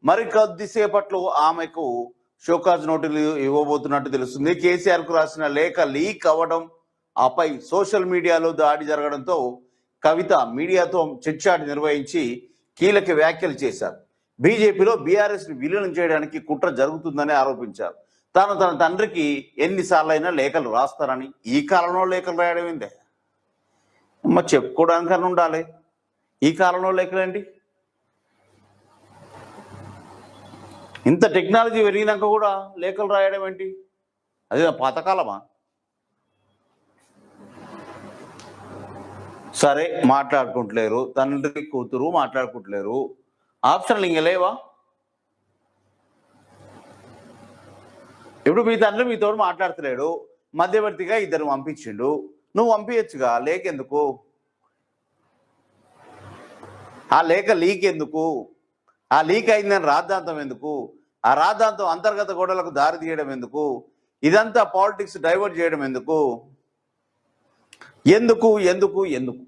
మరి కొద్దిసేపట్లో ఆమెకు షోకాజ్ నోటీసులు ఇవ్వబోతున్నట్టు తెలుస్తుంది. కేసీఆర్ కు రాసిన లేఖ లీక్ అవ్వడం, ఆపై సోషల్ మీడియాలో దాడి జరగడంతో కవిత మీడియాతో చిట్చాట్ నిర్వహించి కీలక వ్యాఖ్యలు చేశారు. బీజేపీలో బీఆర్ఎస్ ని విలీనం చేయడానికి కుట్ర జరుగుతుందని ఆరోపించారు. తాను తన తండ్రికి ఎన్నిసార్లైనా లేఖలు రాస్తారని, ఈ కాలంలో లేఖలు రాయడం ఏందే అమ్మ, చెప్పుకోవడానికన్నా ఉండాలి. ఈ కాలంలో లేఖలేంటి? ఇంత టెక్నాలజీ పెరిగినాక కూడా లేఖలు రాయడం ఏంటి? అది పాతకాలమా? సరే, మాట్లాడుకుంటలేరు, తండ్రి కూతురు మాట్లాడుకుంటలేరు, ఆప్షన్లు ఇంక లేవా? ఇప్పుడు మీ తండ్రి మీతో మాట్లాడతలేడు, మధ్యవర్తిగా ఇద్దరు పంపించిండు, నువ్వు పంపించచ్చుగా. లేఖ ఎందుకు? ఆ లేఖ లీక్ ఎందుకు? ఆ లీక్ అయిందని రాద్ధాంతం ఎందుకు? ఆ రాద్ధాంతం అంతర్గత గొడవలకు దారి తీయడం ఎందుకు? ఇదంతా పాలిటిక్స్ డైవర్ట్ చేయడం ఎందుకు? ఎందుకు ఎందుకు ఎందుకు